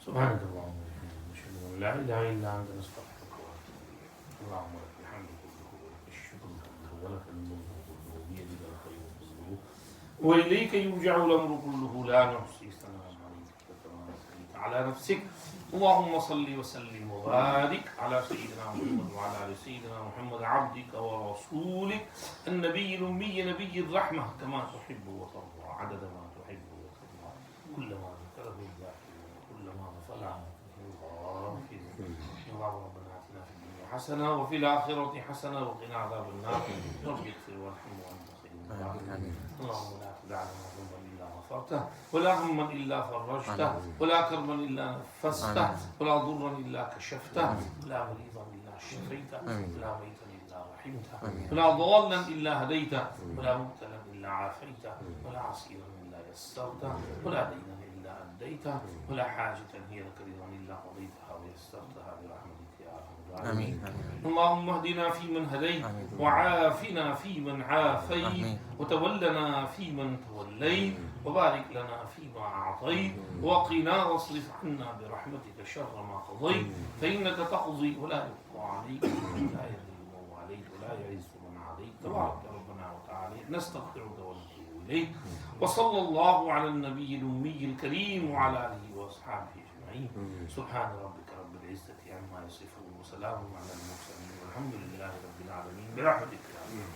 سبحانك اللهم وبحمدك نشهد أن لا إله إلا أنت نستغفرك ونتوب إليك اللهم لك الحمد كله ولك الشكر كله ولك الملك كله بيدك الخير كله وإليك يرجع الأمر كله لا نحصي ثناء عليك كما أثنيت على نفسك اللهم صل وسلم وبارك على سيدنا محمد وعلى آل سيدنا محمد عبدك ورسولك النبي الأمي نبي الرحمة كما تحب وترضى عدد ما تحب وترضى كلما ذكره الذاكرون كلما غفل عنه الغافلون اللهم ربنا آتنا في الدنيا حسنة وفي الآخرة حسنة وقنا عذاب النار رب اغفر وارحم وأنت خير الراحمين اللهم لا تدع لنا ذنبا إلا غفرته ولا هما إلا فرجته ولا كربا إلا نفسته ولا ضرا إلا كشفته ولا مريضا إلا شفيته ولا ميتا إلا رحمته ولا ضالا إلا هديته ولا مبتلا إلا عافيته ولا عسيرا إلا يسرته ولا دينا إلا أديته ولا حاجة هي لك رضا إلا قضيتها ويسرتها برحمتك يا أرحم الراحمين اللهم اهدنا فيمن هديت وعافنا فيمن عافيت وتولنا فيمن توليت وبارك لنا فيما أعطيت وقنا واصرف عنا برحمتك شر ما قضيت فإنك تقضي ولا يقضى عليك لا يذل من واليت ولا يعز من عاديت تبارك ربنا وتعالى نستغفرك ونتوب إليك وصلى الله على النبي الأمي الكريم وعلى آله وأصحابه أجمعين سبحان ربك رب العزة عما يصفون وسلام على المرسلين والحمد لله رب العالمين برحمتك يا الله.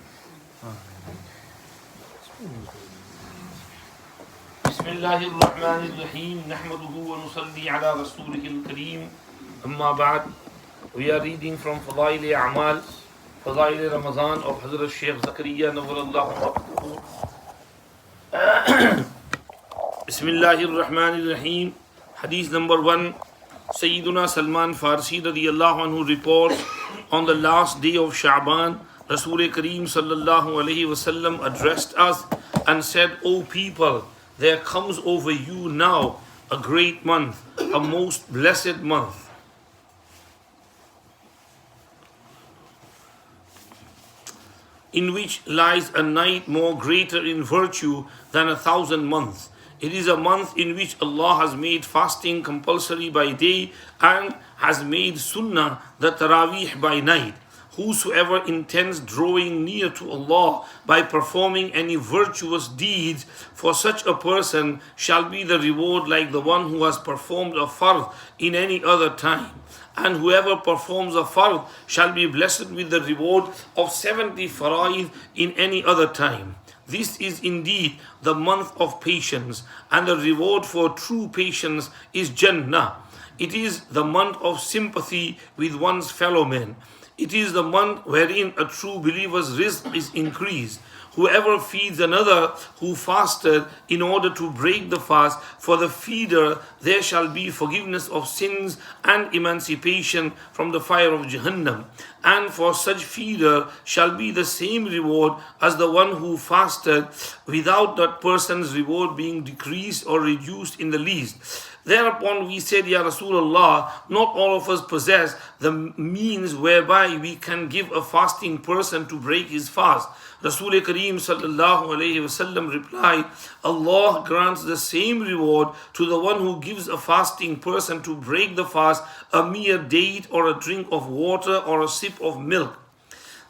بسم الله الرحمن الرحيم نحمده ونصلي على رسوله الكريم أما بعد. We are reading from فضائل أعمال فضائل رمضان of Hazrat Shaykh Zakaria Nawwarallahu Waqtuhu. بسم الله الرحمن الرحيم. Hadith number 1. Sayyiduna Salman Farsi radiyallahu anhu reports, on the last day of Sha'ban, Rasul Kareem sallallahu alayhi wasallam addressed us and said, O people, there comes over you now a great month, a most blessed month. In which lies a night more greater in virtue than 1,000 months. It is a month in which Allah has made fasting compulsory by day and has made sunnah the tarawih by night. Whosoever intends drawing near to Allah by performing any virtuous deeds, for such a person shall be the reward like the one who has performed a fard in any other time. And whoever performs a fard shall be blessed with the reward of 70 faraid in any other time. This is indeed the month of patience, and the reward for true patience is Jannah. It is the month of sympathy with one's fellow men. It is the month wherein a true believer's rizq is increased. Whoever feeds another who fasted in order to break the fast, for the feeder there shall be forgiveness of sins and emancipation from the fire of Jahannam. And for such feeder shall be the same reward as the one who fasted, without that person's reward being decreased or reduced in the least. Thereupon we said, Ya Rasulullah, not all of us possess the means whereby we can give a fasting person to break his fast. Rasul Kareem sallallahu alayhi wasallam replied, Allah grants the same reward to the one who gives a fasting person to break the fast a mere date or a drink of water or a sip of milk.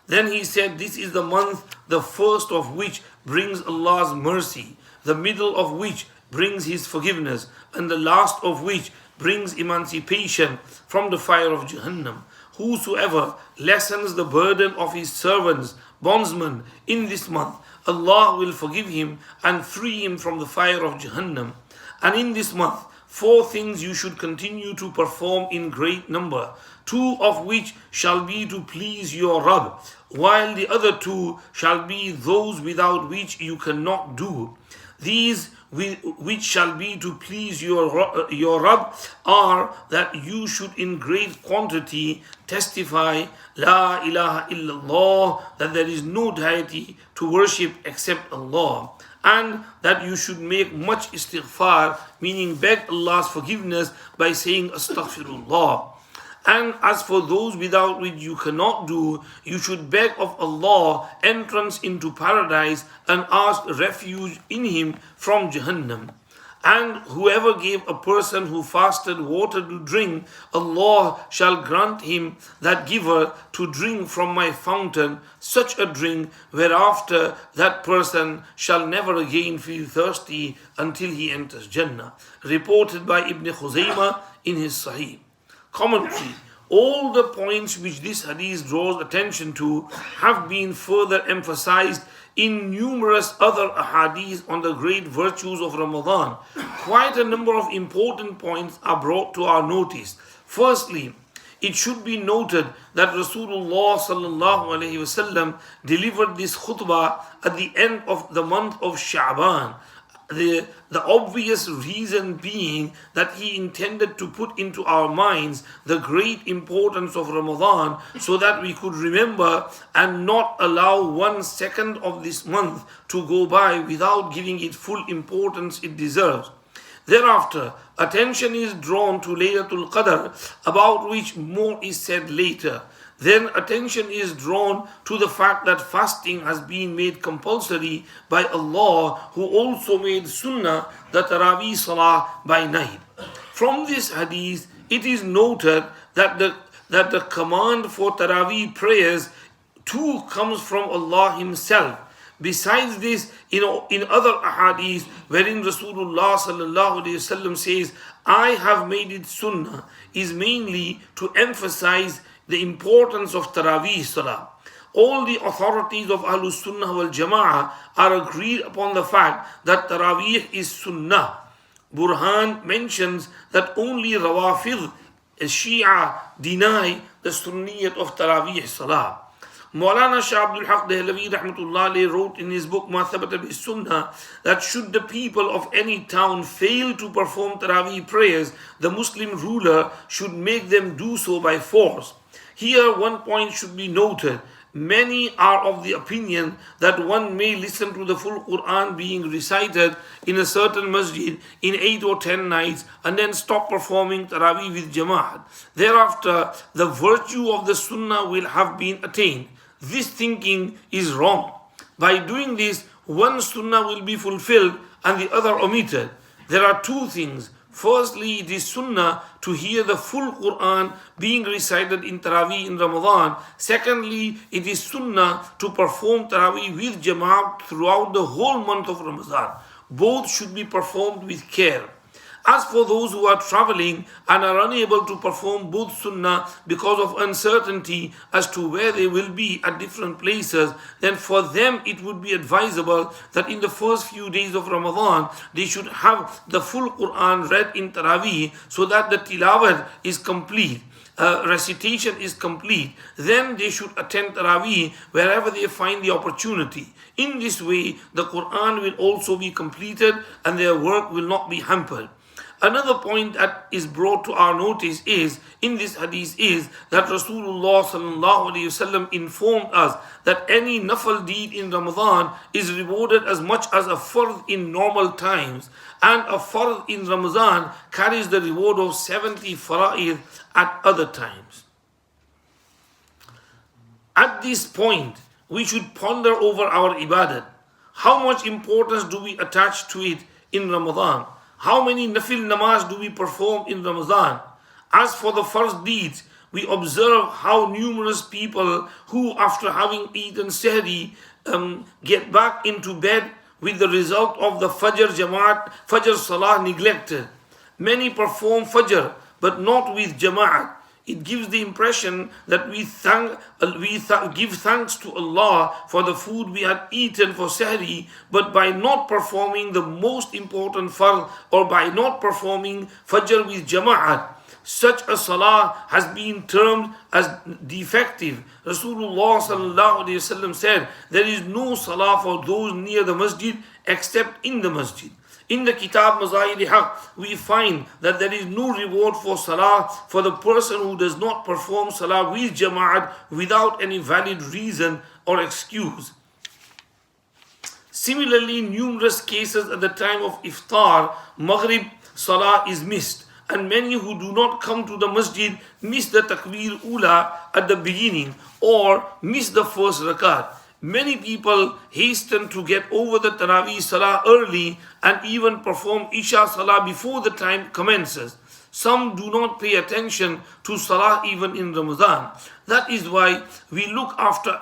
Then he said, this is the month, the first of which brings Allah's mercy, the middle of which brings His forgiveness, and the last of which brings emancipation from the fire of Jahannam. Whosoever lessens the burden of his servants, bondsmen, in this month, Allah will forgive him and free him from the fire of Jahannam. And in this month, 4 things you should continue to perform in great number, 2 of which shall be to please your Rabb, while the other 2 shall be those without which you cannot do. These which shall be to please your Rabb are that you should in great quantity testify La ilaha illallah, that there is no deity to worship except Allah, and that you should make much istighfar, meaning beg Allah's forgiveness by saying astaghfirullah. And as for those without which you cannot do, you should beg of Allah entrance into paradise and ask refuge in Him from Jahannam. And whoever gave a person who fasted water to drink, Allah shall grant him, that giver, to drink from my fountain such a drink whereafter that person shall never again feel thirsty until he enters Jannah. Reported by Ibn Khuzaymah in his Sahih. Commentary. All the points which this hadith draws attention to have been further emphasized in numerous other ahadith on the great virtues of Ramadan. Quite a number of important points are brought to our notice. Firstly, it should be noted that Rasulullah sallallahu alaihi wasallam delivered this khutbah at the end of the month of Sha'ban. The obvious reason being that he intended to put into our minds the great importance of Ramadan so that we could remember and not allow 1 second of this month to go by without giving it full importance it deserves. Thereafter, attention is drawn to Laylatul Qadr, about which more is said later. Then attention is drawn to the fact that fasting has been made compulsory by Allah, who also made sunnah the Taraweeh Salah by night. From this hadith, it is noted that the command for Taraweeh prayers too comes from Allah Himself. Besides this, in other ahadith wherein Rasulullah sallallahu alaihi wasallam says, "I have made it sunnah," is mainly to emphasize the importance of Taraweeh Salah. All the authorities of Ahlus Sunnah wal Jama'ah are agreed upon the fact that Taraweeh is Sunnah. Burhan mentions that only Rawafid, Shia, deny the Sunniyat of Taraweeh Salah. Maulana Shaykh Abdul Raheem rahmatullah wrote in his book Ma Thabata bi Sunnah that should the people of any town fail to perform Taraweeh prayers, the Muslim ruler should make them do so by force. Here one point should be noted. Many are of the opinion that one may listen to the full Quran being recited in a certain masjid in 8 or 10 nights and then stop performing Taraweeh with Jama'at. Thereafter, the virtue of the Sunnah will have been attained. This thinking is wrong. By doing this, one Sunnah will be fulfilled and the other omitted. There are two things. Firstly, it is Sunnah to hear the full Quran being recited in Taraweeh in Ramadan. Secondly, it is Sunnah to perform Taraweeh with Jama'at throughout the whole month of Ramadan. Both should be performed with care. As for those who are traveling and are unable to perform both Sunnah because of uncertainty as to where they will be at different places, then for them it would be advisable that in the first few days of Ramadan they should have the full Quran read in Taraweeh so that the tilawat is complete. Recitation is complete. Then they should attend Taraweeh wherever they find the opportunity. In this way, the Quran will also be completed and their work will not be hampered. Another point that is brought to our notice is, in this hadith, is that Rasulullah sallallahu alaihi wasallam informed us that any nafal deed in Ramadan is rewarded as much as a fard in normal times, and a fard in Ramadan carries the reward of 70 fara'id at other times. At this point, we should ponder over our ibadat. How much importance do we attach to it in Ramadan? How many nafil namaz do we perform in Ramadan? As for the first deeds, we observe how numerous people who, after having eaten sehri, get back into bed with the result of the Fajr Salah neglected. Many perform Fajr, but not with Jama'at. It gives the impression that we give thanks to Allah for the food we had eaten for Sahri, but by not performing the most important fard or by not performing Fajr with Jama'at, such a salah has been termed as defective. Rasulullah sallallahu alaihi wasallam said, "There is no salah for those near the masjid except in the masjid." In the Kitab Mazahir Haq, we find that there is no reward for salah for the person who does not perform salah with jama'at without any valid reason or excuse. Similarly, numerous cases at the time of iftar, maghrib salah is missed, and many who do not come to the masjid miss the takbir ula at the beginning or miss the first rakat. Many people hasten to get over the Taraweeh Salah early and even perform Isha Salah before the time commences. Some do not pay attention to Salah even in Ramadan. That is why we look after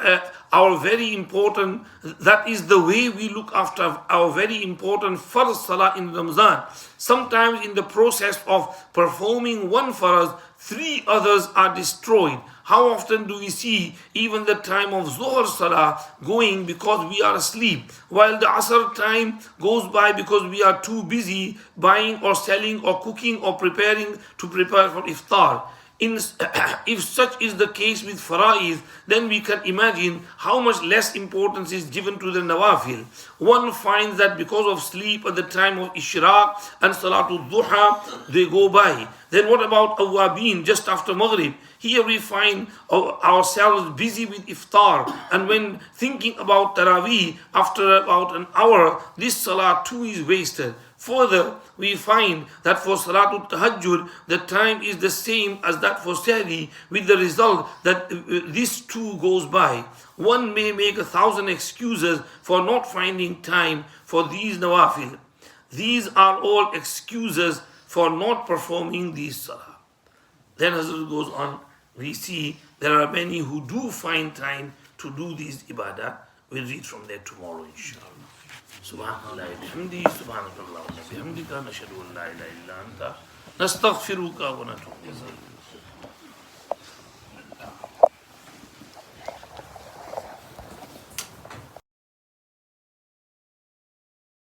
our very important, that is the way we look after our very important Farz Salah in Ramadan. Sometimes in the process of performing one Farz, 3 others are destroyed. How often do we see even the time of Zuhr Salah going because we are asleep, while the Asr time goes by because we are too busy buying or selling or cooking or preparing to prepare for iftar. If such is the case with fara'id, then we can imagine how much less importance is given to the nawafil. One finds that because of sleep at the time of ishraq and salatul duha, they go by. Then what about awabin just after maghrib? Here we find ourselves busy with iftar, and when thinking about taraweeh after about an hour, this salah too is wasted. Further, we find that for Salatul Tahajjud, the time is the same as that for Sahri, with the result that this too goes by. One may make 1,000 excuses for not finding time for these nawafil. These are all excuses for not performing these salah. Then Hazrat goes on, we see there are many who do find time to do these ibadah. We'll read from there tomorrow, inshallah. Subhanallah, bihamdi, subhanallah, bihamdika, nashhadu an la ilaha illa anta, nastaghfiruka wa natubu ilayk.